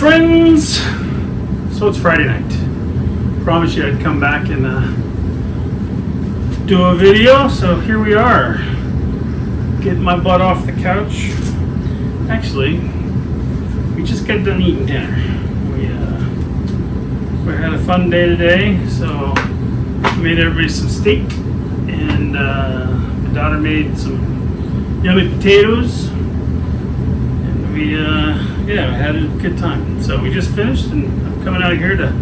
friends. So it's Friday night. Promised you I'd come back and do a video. So here we are, getting my butt off the couch. Actually, we just got done eating dinner. We had a fun day today. So we made everybody some steak, and my daughter made some yummy potatoes. We had a good time. So we just finished, and I'm coming out here to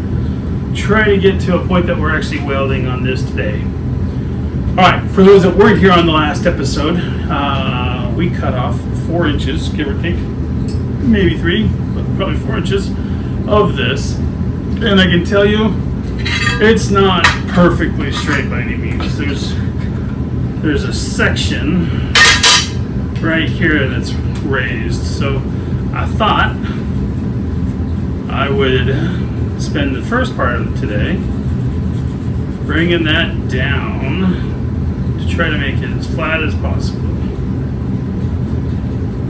try to get to a point that we're actually welding on this today. All right, for those that weren't here on the last episode, we cut off 4 inches, give or take, maybe 3, but probably 4 inches of this. And I can tell you, it's not perfectly straight by any means. There's a section right here that's raised. So I thought I would spend the first part of today bringing that down to try to make it as flat as possible.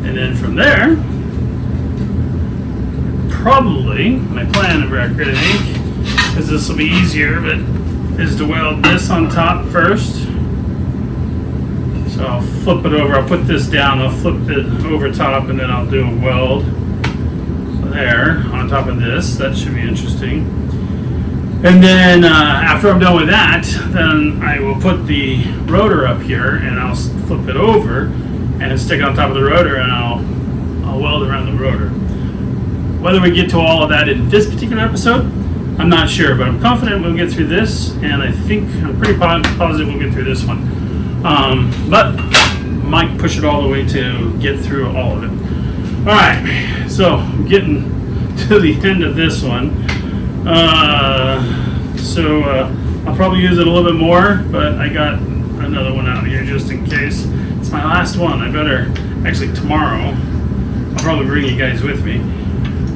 And then from there, probably my plan of record, I think, because this will be easier, but is to weld this on top first. So I'll flip it over, I'll put this down, I'll flip it over top, and then I'll do a weld there on top of this. That should be interesting. And then after I'm done with that, then I will put the rotor up here, and I'll flip it over and stick it on top of the rotor, and I'll weld around the rotor. Whether we get to all of that in this particular episode, I'm not sure, but I'm confident we'll get through this, and I think I'm pretty positive we'll get through this one. But might push it all the way to get through all of it. All right, so getting to the end of this one. I'll probably use it a little bit more, but I got another one out here just in case. It's my last one. I better, actually tomorrow, I'll probably bring you guys with me.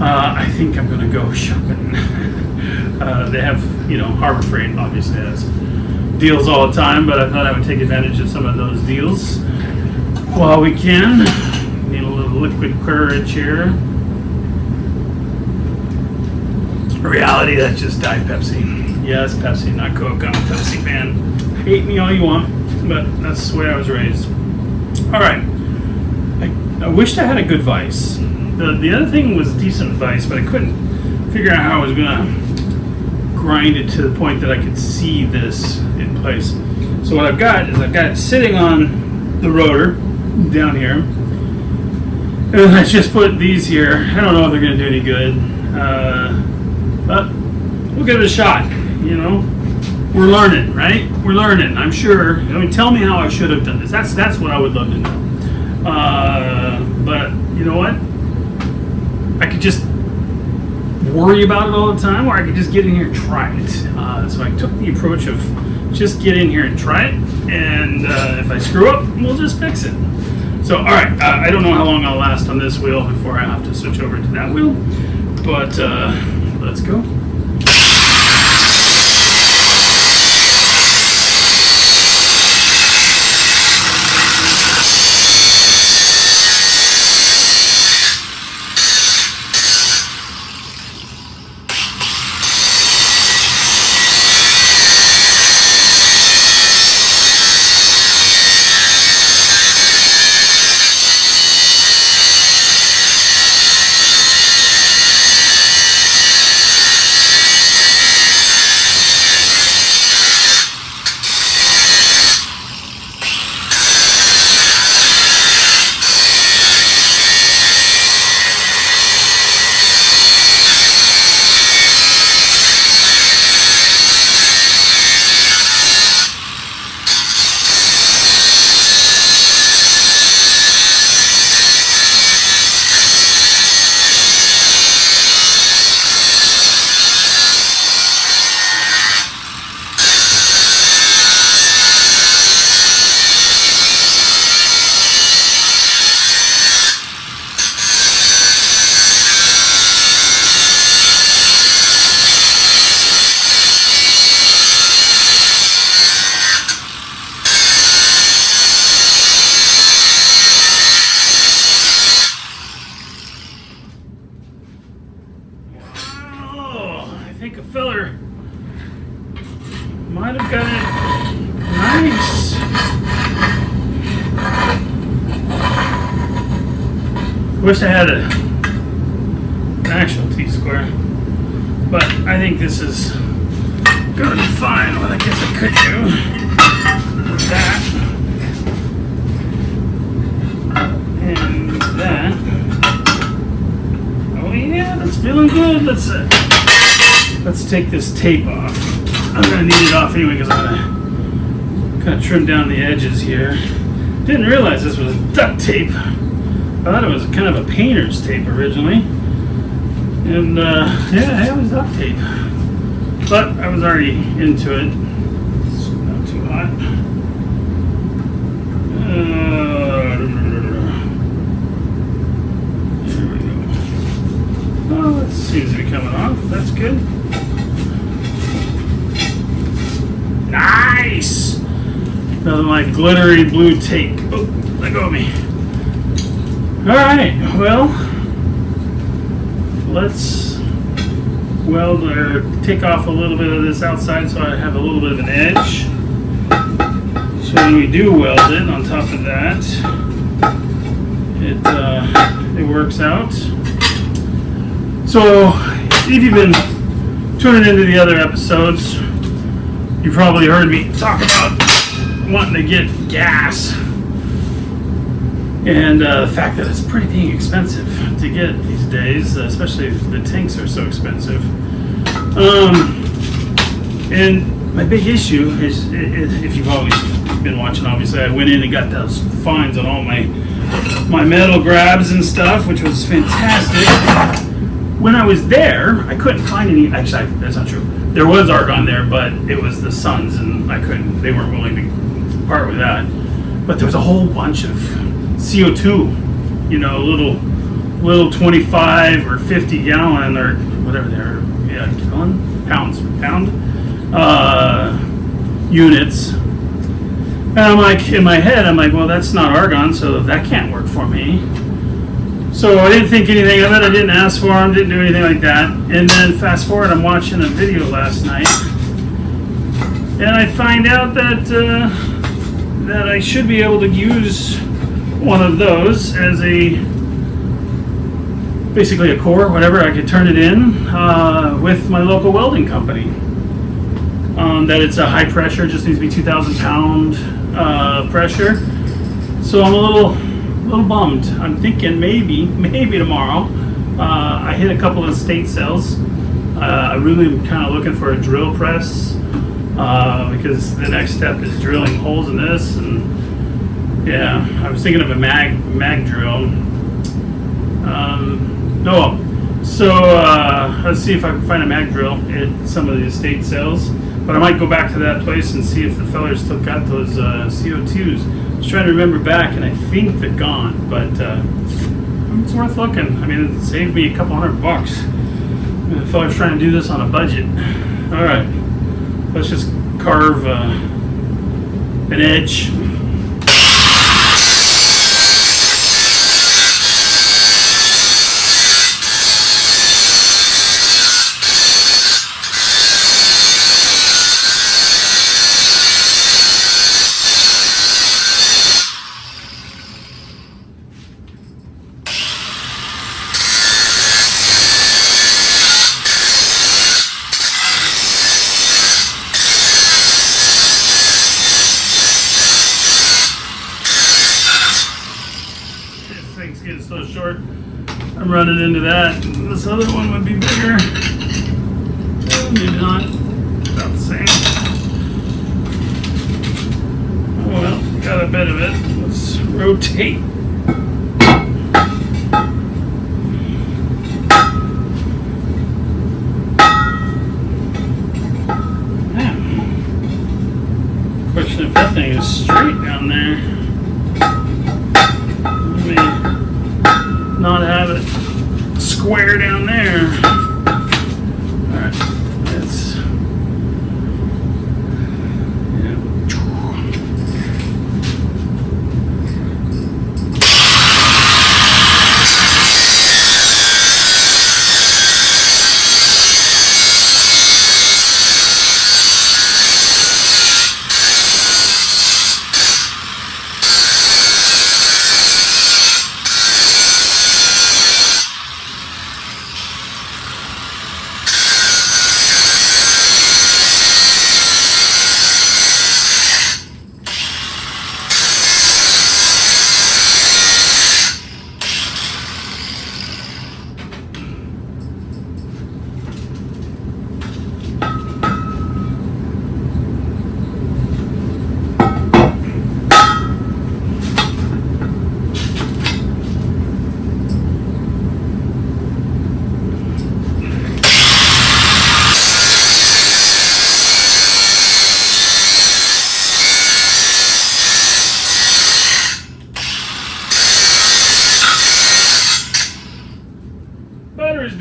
I think I'm gonna go shopping. They have, Harbor Freight obviously has deals all the time, but I thought I would take advantage of some of those deals while we can. Need a little liquid courage here. Reality, that's just Diet Pepsi. Yes, Pepsi, not Coke. I'm a Pepsi fan. Hate me all you want, but that's the way I was raised. All right. I wished I had a good vise. The other thing was decent vise, but I couldn't figure out how I was gonna grind it to the point that I could see this in place. So what I've got it sitting on the rotor down here, and then I just put these here. I don't know if they're gonna do any good, but we'll give it a shot. We're learning, right? We're learning. I'm sure. Tell me how I should have done this. That's what I would love to know. But you know what? I could just worry about it all the time, or I could just get in here and try it. So I took the approach of just get in here and try it, and if I screw up, we'll just fix it. So, all right, I don't know how long I'll last on this wheel before I have to switch over to that wheel, but let's go. Nice. Wish I had an actual T-square, but I think this is gonna be fine. What I guess I could do that and that. Oh yeah, that's feeling good. Let's take this tape off. I'm gonna need it off anyway because I'm gonna kind of trim down the edges here. Didn't realize this was duct tape. I thought it was kind of a painter's tape originally. And yeah, it was duct tape. But I was already into it. It's not too hot. There we go. Oh, it seems to be coming off. That's good. Nice! Another like glittery blue tape. Oh, let go of me. Alright, well, let's weld or take off a little bit of this outside so I have a little bit of an edge. So when we do weld it, on top of that, it works out. So if you've been tuning into the other episodes, you probably heard me talk about wanting to get gas. And the fact that it's pretty dang expensive to get these days, especially the tanks are so expensive. And my big issue is, if you've always been watching, obviously, I went in and got those fines on all my metal grabs and stuff, which was fantastic. When I was there, I couldn't find any. Actually, that's not true. There was argon there, but it was the Suns, and they weren't willing to part with that. But there was a whole bunch of CO2, you know, little 25 or 50 gallon or whatever they're, yeah, gallon, pound units. And I'm like, in my head, I'm like, well, that's not argon, so that can't work for me. So I didn't think anything of it. I didn't ask for them, didn't do anything like that. And then fast forward, I'm watching a video last night, and I find out that that I should be able to use one of those as basically a core, whatever. I could turn it in with my local welding company. That it's a high pressure, just needs to be 2,000 pound pressure. So I'm a little bummed. I'm thinking maybe tomorrow. I hit a couple of state sales. I really am kind of looking for a drill press because the next step is drilling holes in this. And yeah, I was thinking of a mag drill. Let's see if I can find a mag drill at some of the estate sales. But I might go back to that place and see if the fellers still got those CO2s. I was trying to remember back, and I think they're gone. But it's worth looking. I mean, it saved me a couple $100. And the feller's trying to do this on a budget. All right, let's just carve an edge. Getting so short, I'm running into that. This other one would be bigger. Maybe not. About the same. Oh well, got a bit of it. Let's rotate. Now, question if that thing is straight down there. Not have it square down there. Alright, let's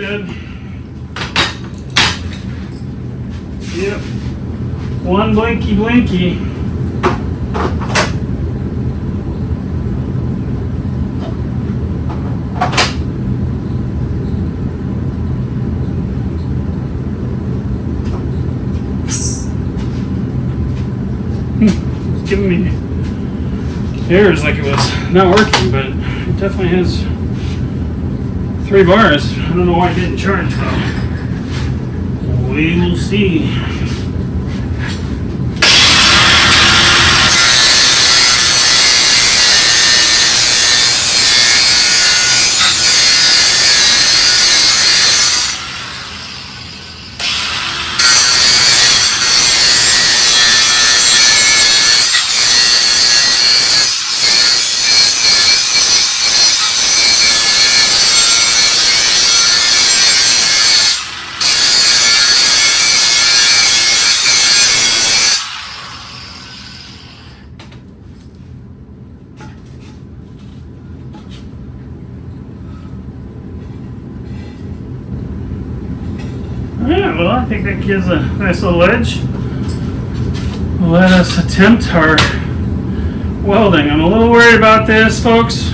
good. Yep. One blinky blinky. It's giving me errors like it was not working, but it definitely has 3 bars. I don't know why it didn't charge though. We will see. Yeah, well, I think that gives a nice little edge. Let us attempt our welding. I'm a little worried about this, folks.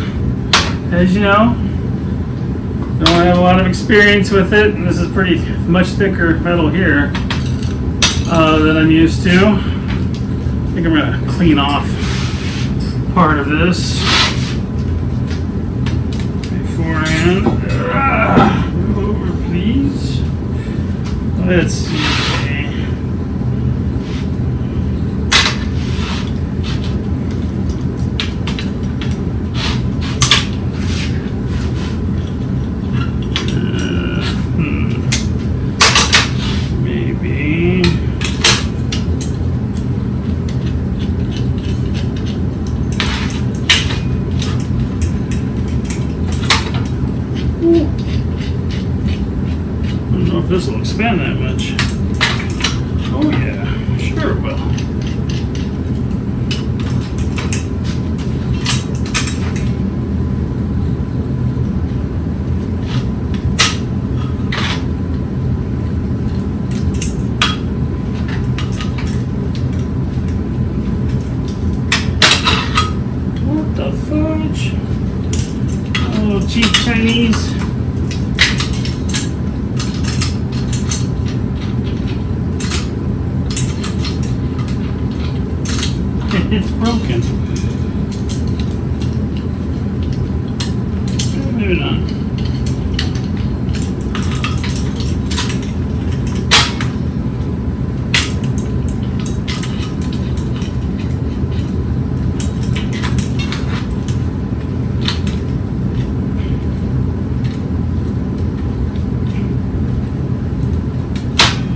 As you know, don't have a lot of experience with it. And this is pretty much thicker metal here than I'm used to. I think I'm going to clean off part of this beforehand. Move over, please. Let's see. Maybe. Ooh. I don't know if this will expand that much. Oh yeah, sure it will. What the fudge? Oh, cheap Chinese. It's broken. Maybe not.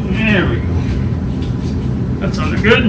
There we go. That sounded good.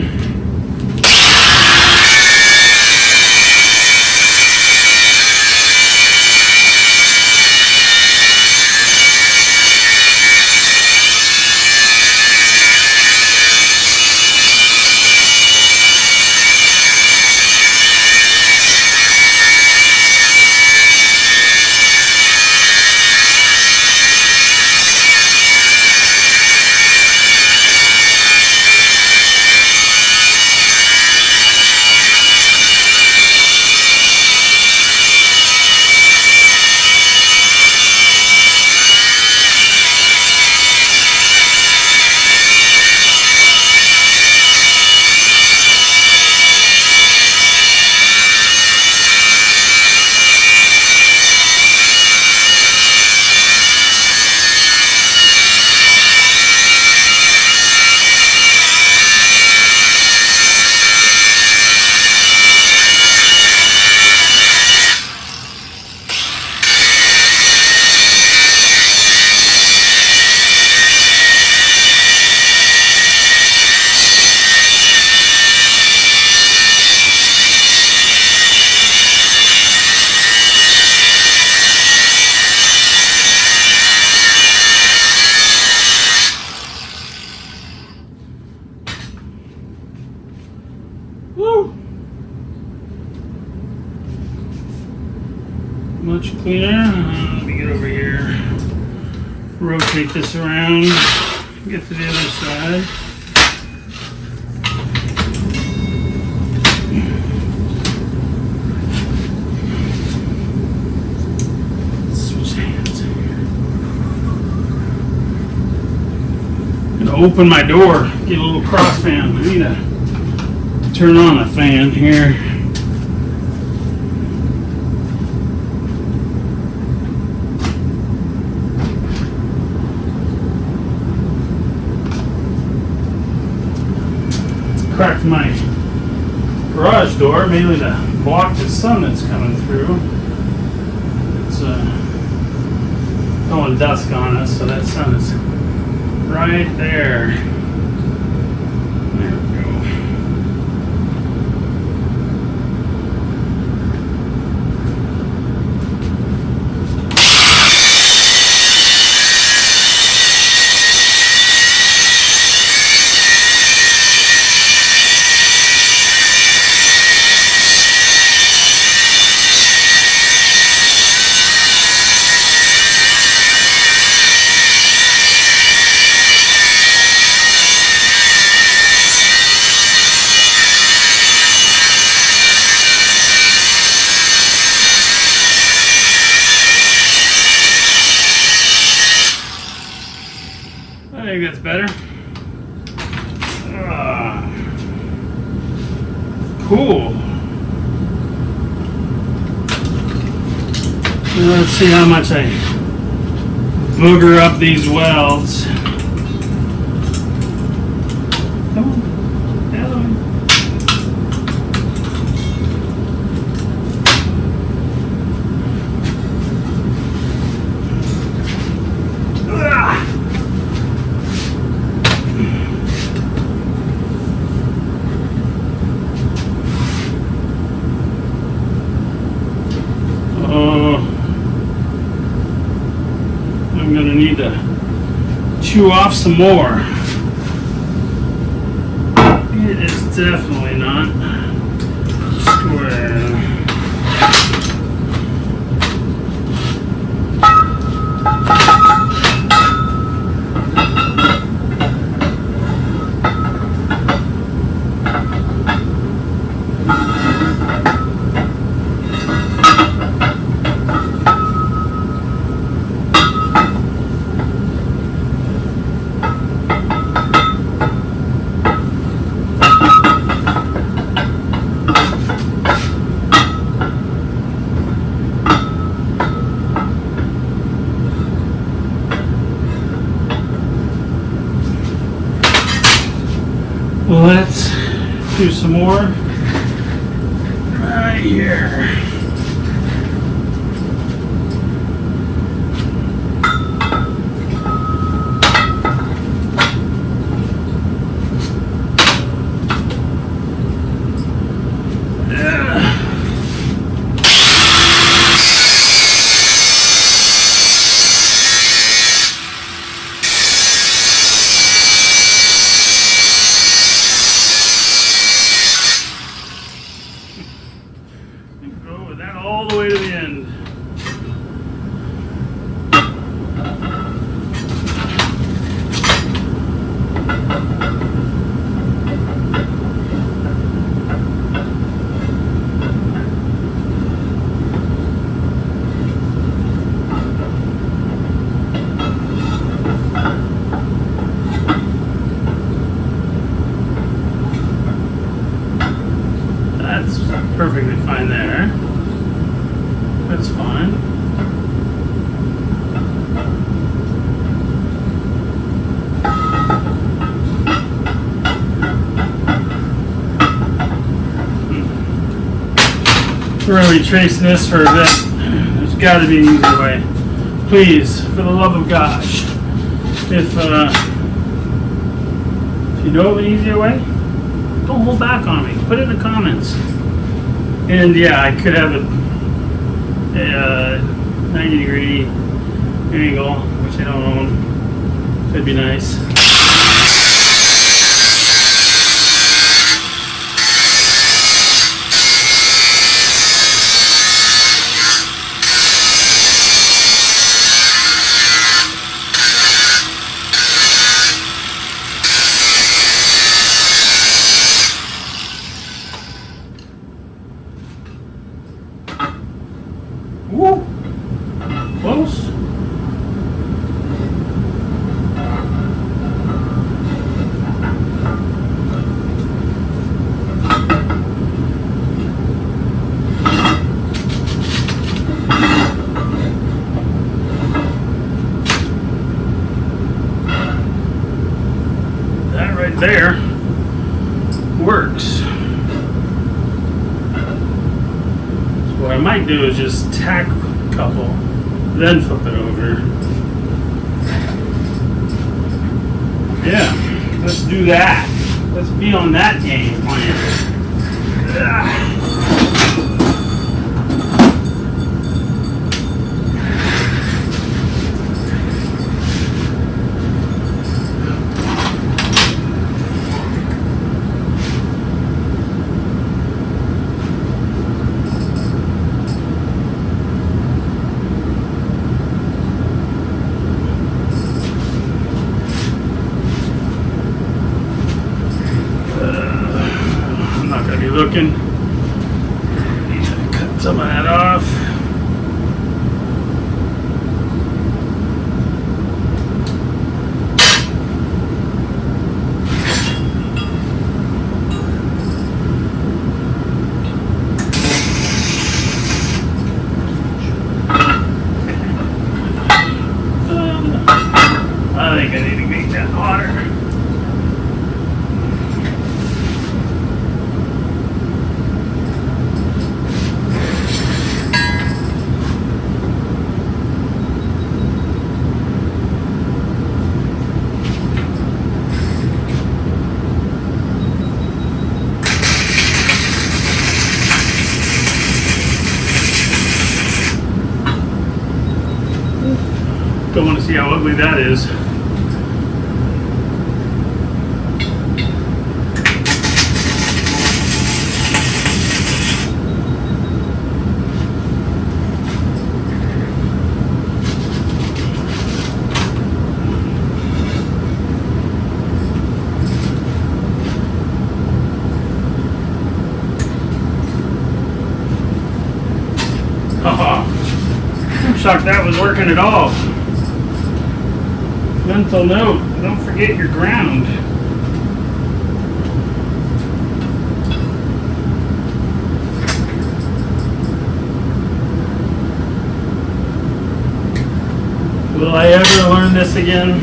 Woo! Much cleaner. Let me get over here. rotate this around, get to the other side. Switch hands here. I'm gonna open my door, get a little cross fan. I need to turn on a fan here. Cracked my garage door, mainly to block the sun that's coming through. It's going dusk on us, so that sun is right there. There we go. I think that's better. Cool. Now let's see how much I booger up these welds. Come on. Hello. I'm going to need to chew off some more. It is definitely not square. Let's do some more right here. Go with that all the way to the end. That's perfectly fine there. That's fine. We're going to be tracing this for a bit. There's got to be an easier way. Please, for the love of gosh, if you know of an easier way, don't hold back on me. Put it in the comments. And yeah, I could have a 90-degree angle, which I don't own. That'd be nice. I might do is just tack a couple, then flip it over. Yeah, let's do that. Let's be on that game plan. Ugh. Looking. Need to cut some of that off. I think I need to make that hotter. Don't want to see how ugly that is. I'm shocked that was working at all. Mental note, don't forget your ground. Will I ever learn this again?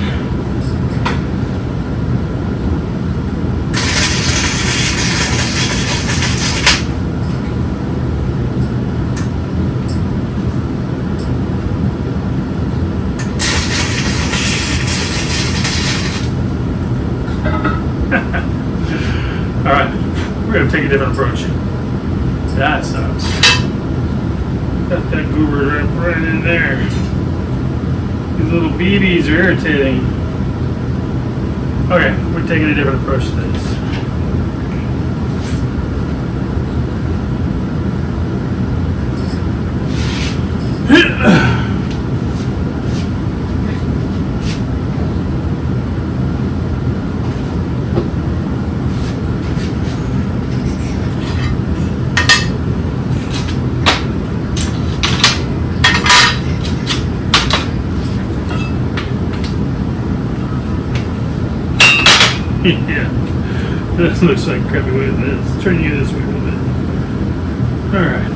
Alright, we're going to take a different approach. That sucks. Got that goober right in there. These little BBs are irritating. Okay, we're taking a different approach to this. Yeah, this looks like crappy way. Let's turn you this way a little bit. All right.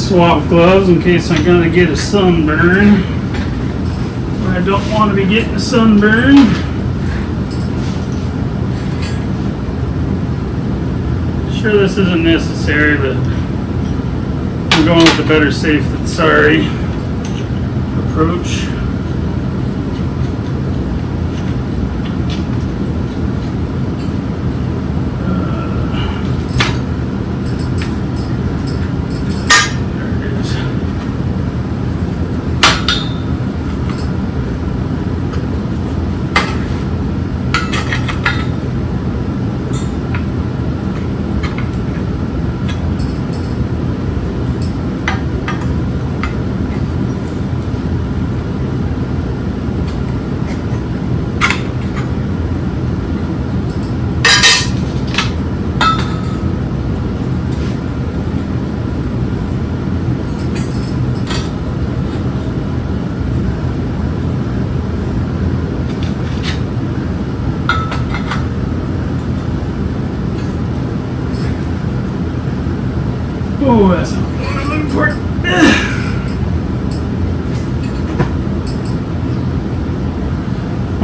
Swap gloves in case I'm gonna get a sunburn. I don't want to be getting a sunburn. Sure, this isn't necessary, but I'm going with the better safe than sorry approach.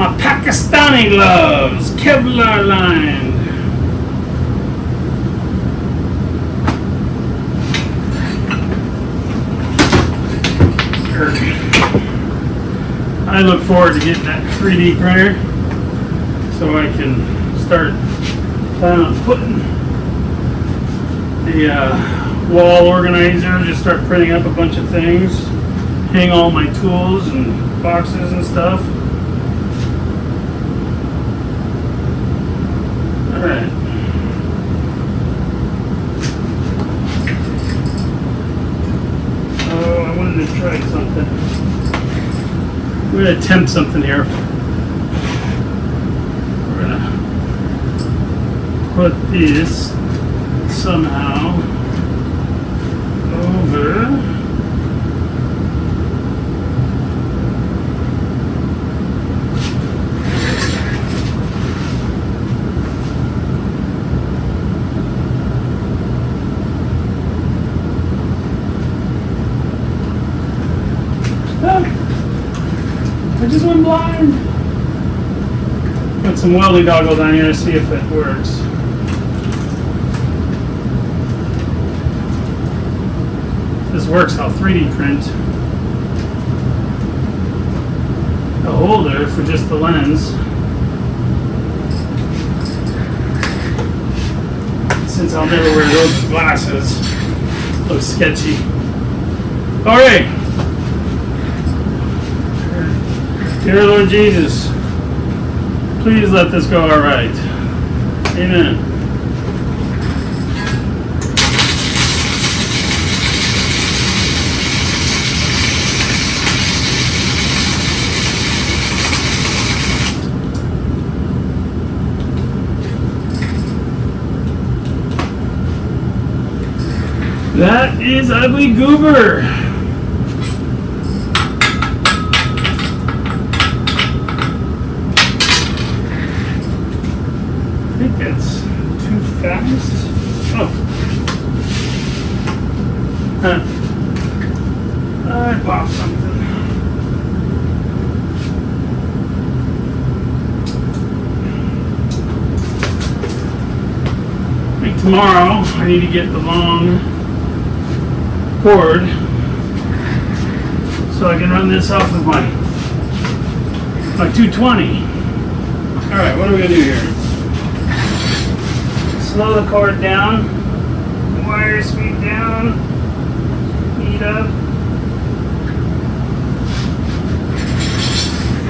My Pakistani gloves, Kevlar lined. I look forward to getting that 3D printer so I can start planning on putting the wall organizer, just start printing up a bunch of things, hang all my tools and boxes and stuff. Alright. Oh, I wanted to try something. We're going to attempt something here. We're going to put this somehow over I just went blind. Put some welding goggles on here to see if it works. If this works, I'll 3D print a holder for just the lens. Since I'll never wear those glasses, looks sketchy. All right. Dear Lord Jesus, please let this go all right. Amen. That is Ugly Goober. I think that's too fast. Oh. Huh. I popped something. I think tomorrow I need to get the long cord so I can run this off of my 220. Alright, what are we going to do here? Slow the cord down, wire speed down, speed up.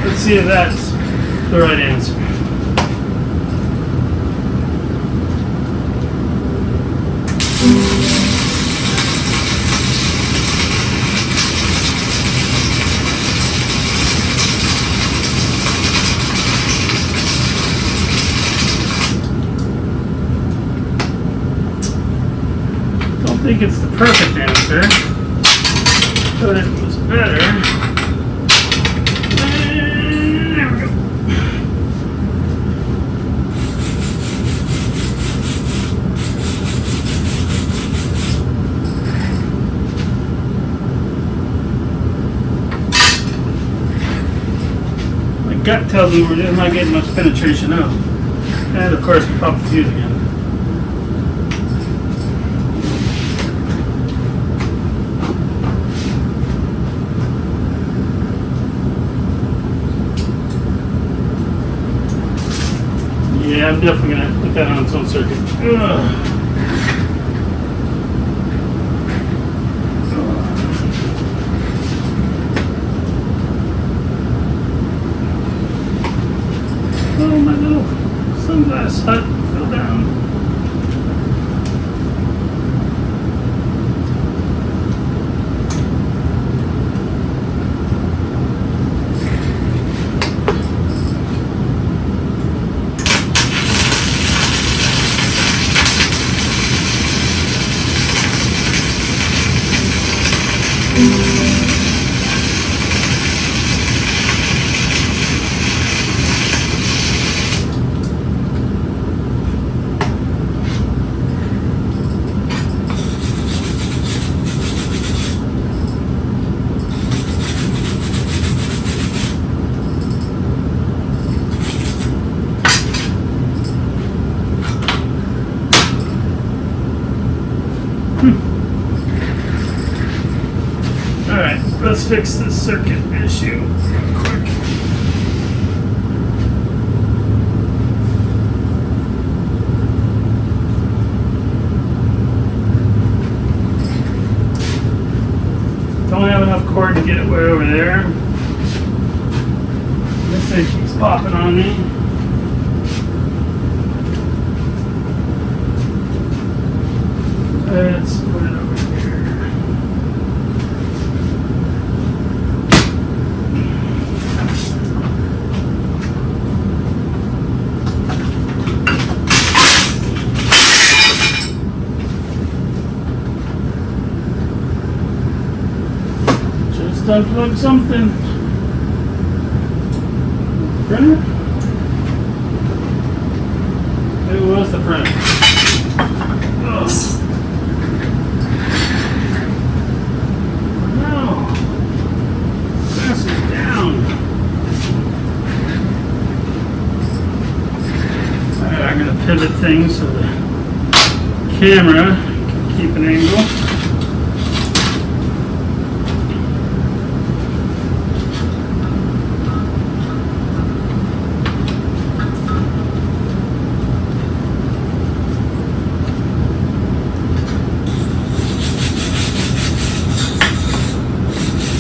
Let's see if that's the right answer. I think it's the perfect answer, but it was better. And there we go. My gut tells me we're just not getting much penetration out. And of course we pop the fuse again. Yeah, I'm definitely going to have to put that on its own circuit. Oh, my little sunglass hut fell down. let's fix this circuit issue real quick. Don't have enough cord to get it way over there. This thing keeps popping on me. Let's put it over here. Just unplug something. Printer? It was the printer. Oh. No. This is down. Alright, I'm going to pivot things so the camera can keep an angle.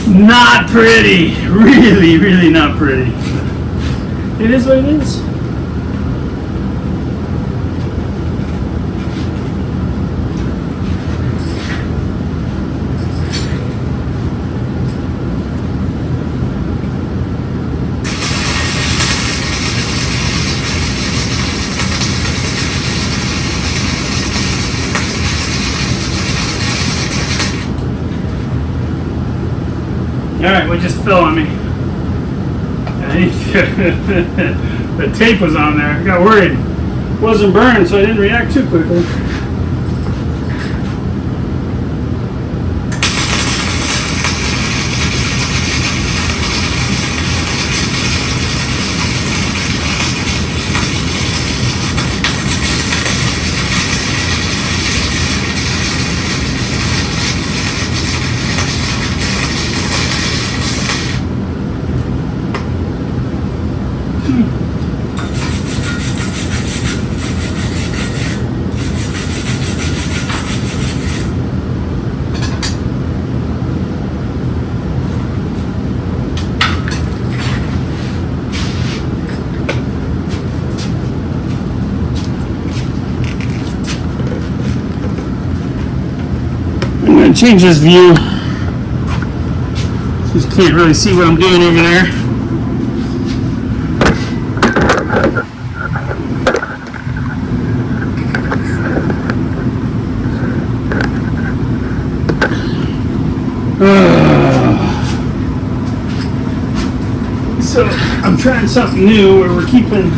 Not pretty. Really, really not pretty. It is what it is. Alright, what just fell on me? The tape was on there. I got worried. It wasn't burned, so I didn't react too quickly. I'm going to change this view. Just can't really see what I'm doing over there. So I'm trying something new where we're keeping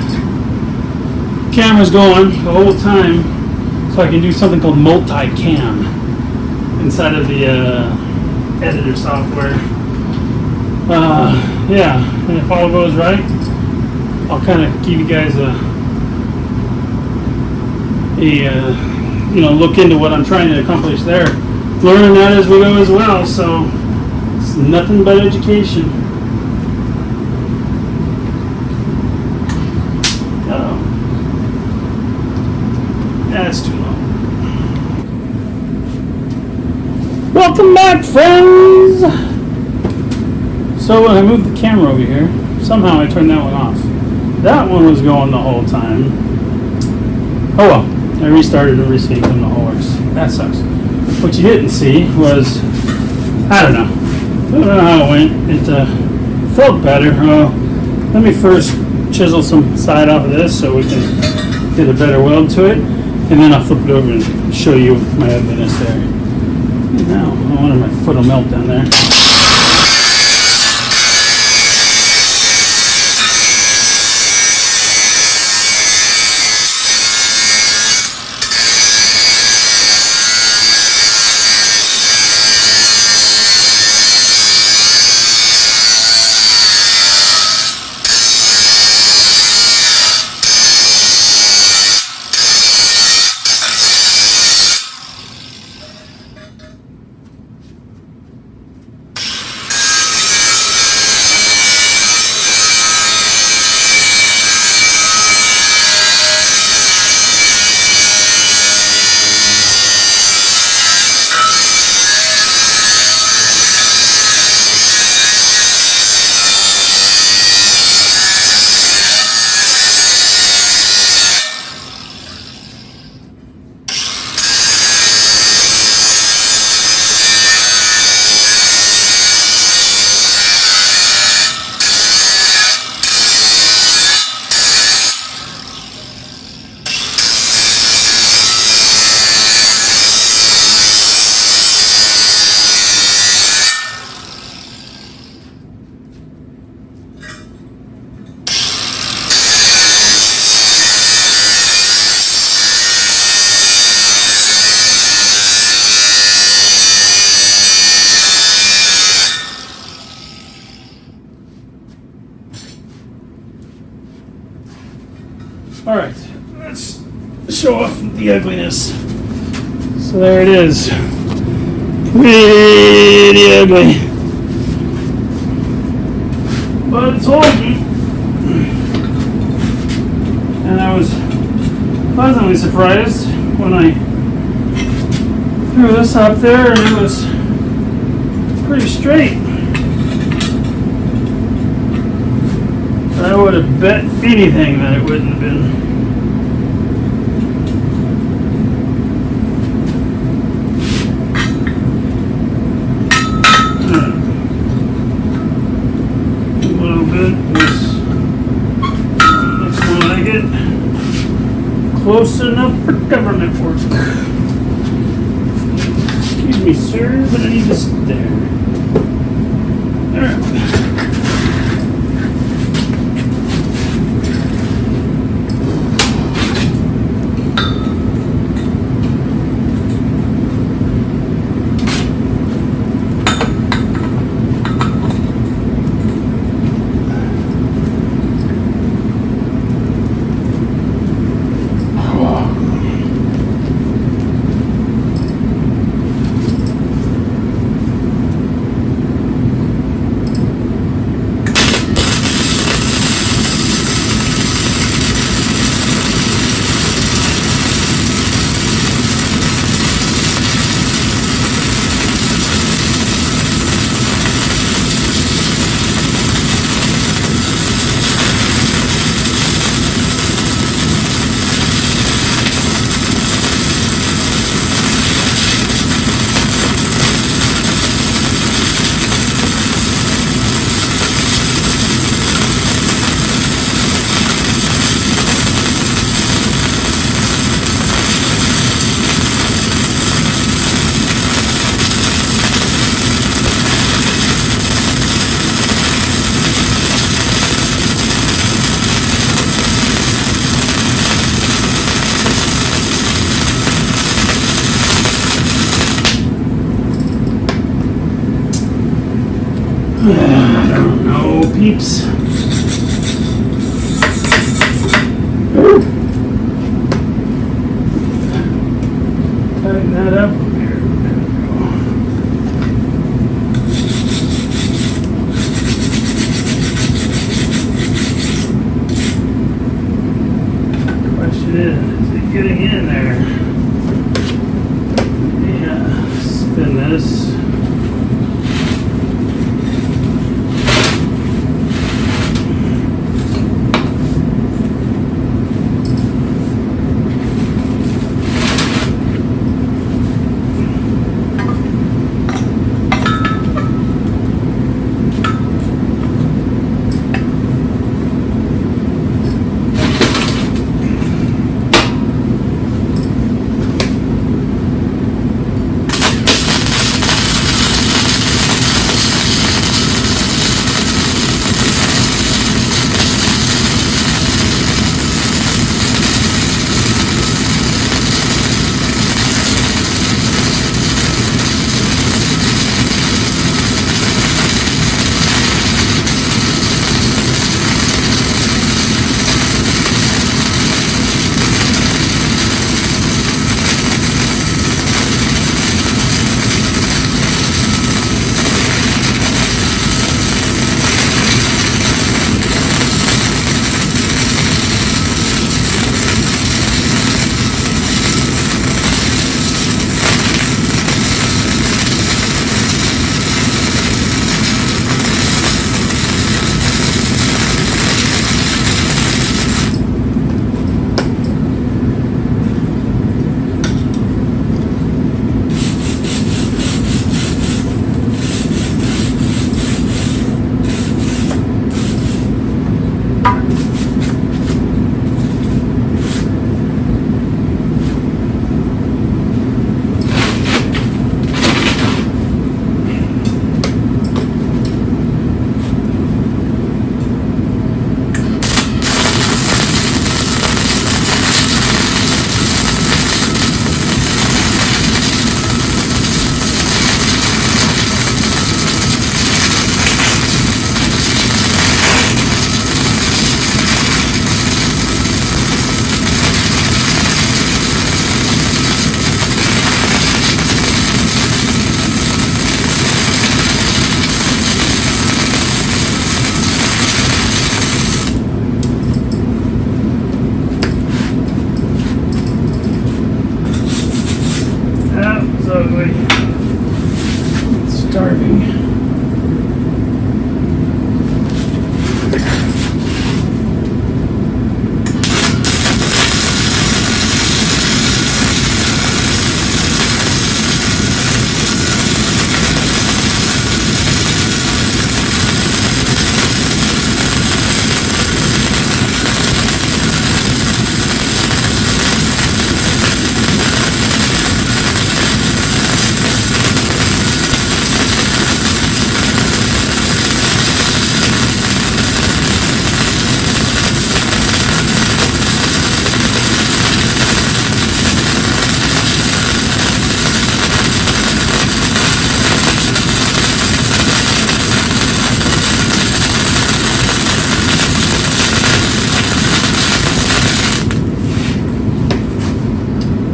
cameras going the whole time, so I can do something called multi-cam inside of the editor software. Yeah, and if all goes right, I'll kind of give you guys a look into what I'm trying to accomplish there. Learning that as we go as well, so it's nothing but education. That's too long. Welcome back, friends! So when I moved the camera over here, somehow I turned that one off. That one was going the whole time. Oh well, I restarted and resynced them, the whole works. That sucks. What you didn't see was, I don't know how it went. It felt better. Let me first chisel some side off of this so we can get a better weld to it. And then I'll flip it over and show you my ugliness there. Now, I wonder if my foot will melt down there. All right, let's show off the ugliness. So there it is. Pretty ugly. But it's holding. And I was pleasantly surprised when I threw this up there and it was pretty straight. I would have bet anything that it wouldn't have been. A little bit. Looks more like it. Close enough for government work. Excuse me, sir, but I need to sit there. Alright. I don't know, peeps. Tighten that up. There we go. Question is it getting in there? Yeah, spin this.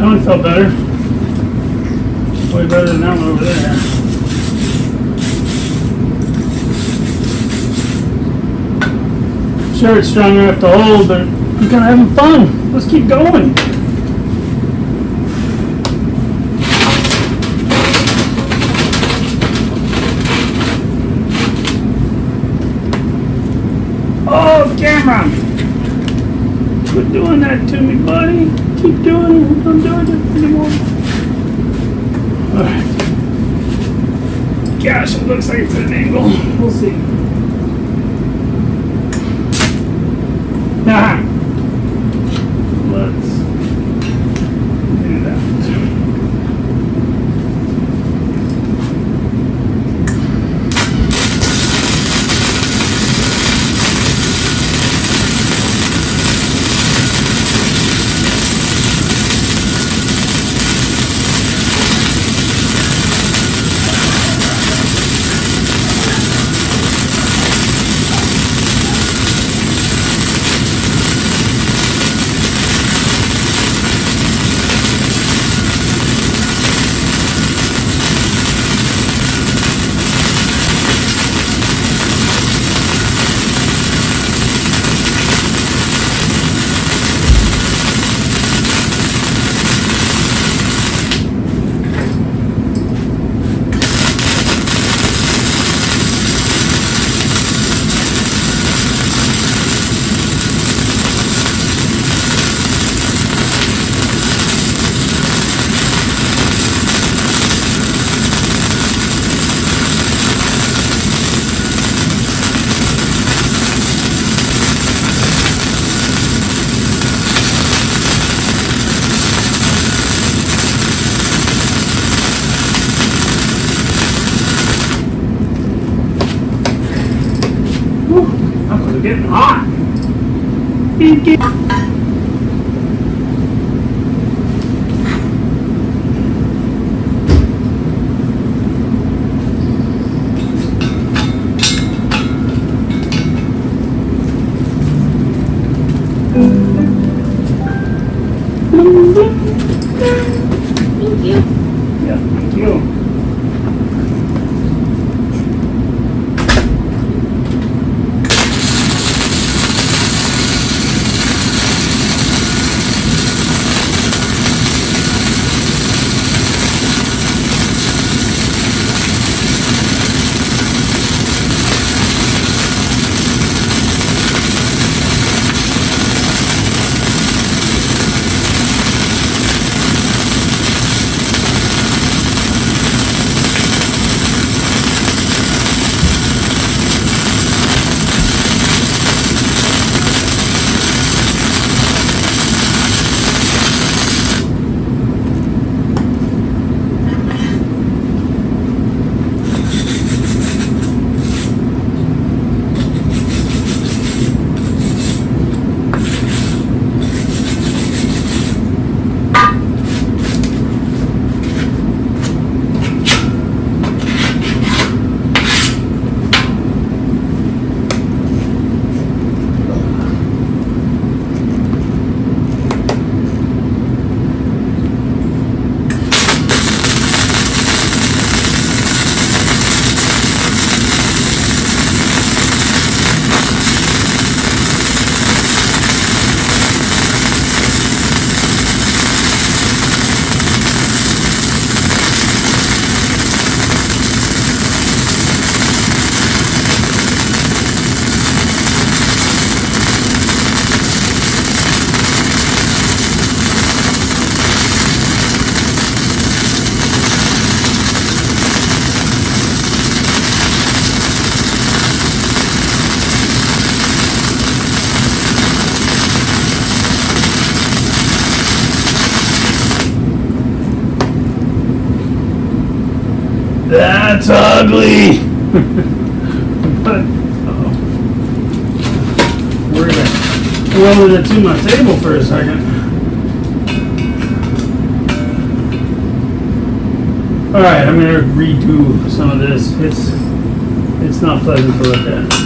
That one felt better. Way better than that one over there. Sure, it's strong enough to hold, but I'm kind of having fun. Let's keep going. Oh, camera! Quit doing that to me, buddy. Keep doing it. I'm doing it anymore. Alright. Gosh, it looks like it's at an angle. We'll see. Nah. Let's do that. Getting hot. Thank you. Yeah, thank you. That's ugly. But we're gonna weld it to my table for a second. All right, I'm gonna redo some of this. It's not pleasant to look at.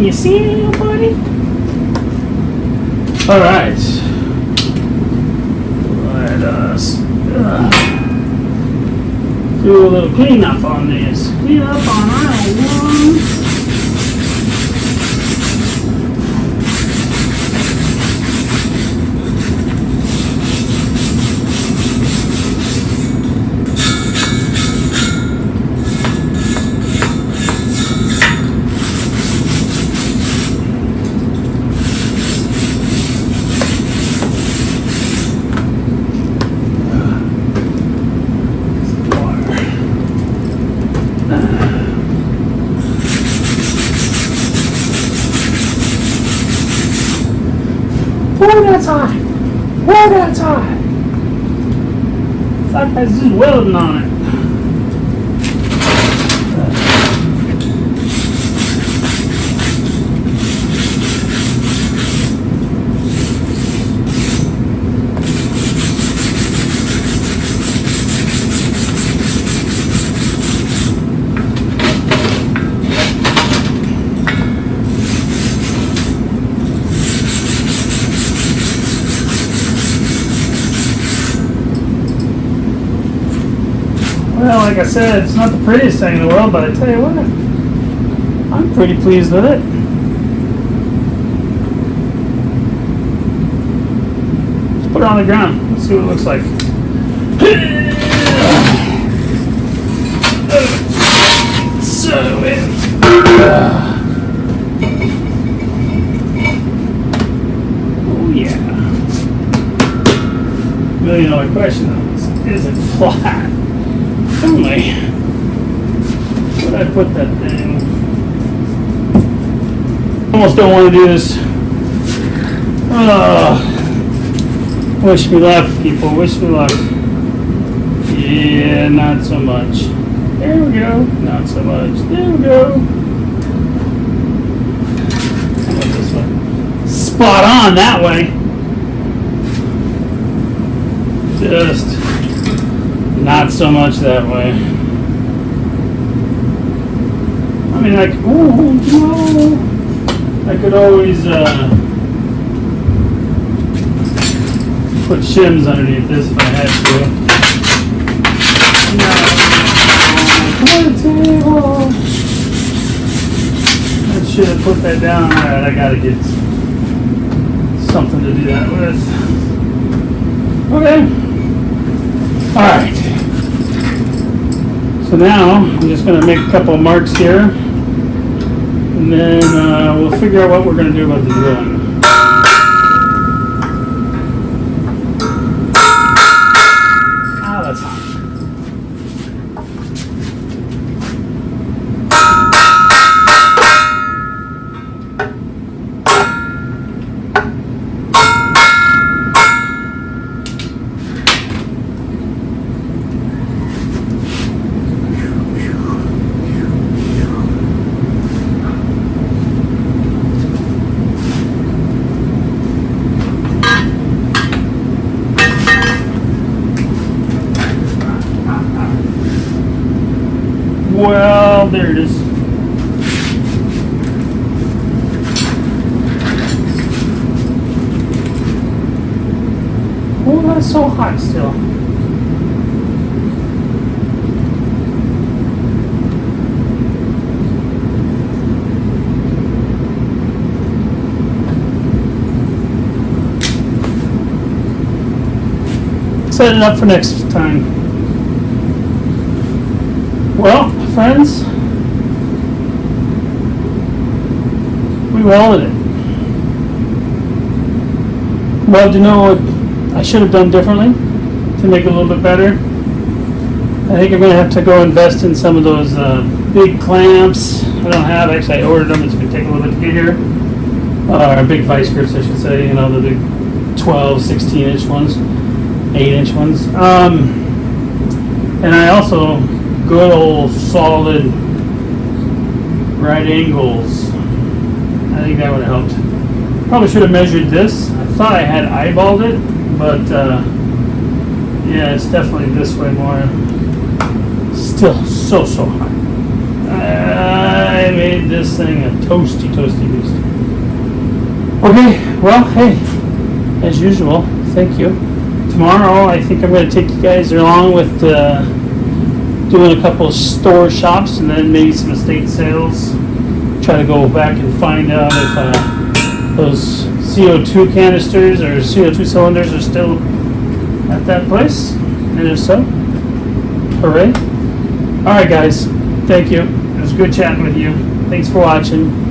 you see it, little buddy? All right. Let us do a little cleanup on this. Clean up on aisle 1. Whoa, that's hot! Whoa, that's hot! It's like I was just welding on it. Well, like I said, it's not the prettiest thing in the world, but I tell you what, I'm pretty pleased with it. Let's put it on the ground. Let's see what it looks like. So oh yeah. $1,000,000 question on this. Is it flat? Only. Would I put that thing? Almost don't want to do this. Wish me luck, people. Wish me luck. Yeah, not so much. There we go. Not so much. There we go. How about this one? Spot on that way. Just not so much that way. I mean, like, oh no, I could always put shims underneath this if I had to. No, I should have put that down. All right, I gotta get something to do that with. Okay. All right. So now I'm just going to make a couple of marks here, and then we'll figure out what we're going to do about the drilling. Ah, that's hot. Well, there it is. Oh, that's so hot still. Set it up for next time. Well, friends, we welded it. Well, do you know what I should have done differently to make it a little bit better? I think I'm going to have to go invest in some of those big clamps. I don't have, actually I ordered them, it's going to take a little bit to get here. Or big vice grips, I should say, you know, the big 12, 16-inch ones, 8-inch ones. And I also, good old solid right angles. I think that would have helped. Probably should have measured this. I thought I had eyeballed it, but yeah, it's definitely this way more. Still so hot. I made this thing a toasty beast. Okay, well, hey, as usual, thank you. Tomorrow, I think I'm going to take you guys along with doing a couple of store shops and then maybe some estate sales. Try to go back and find out if those CO2 canisters or CO2 cylinders are still at that place. And if so, hooray. Alright guys, thank you. It was good chatting with you. Thanks for watching.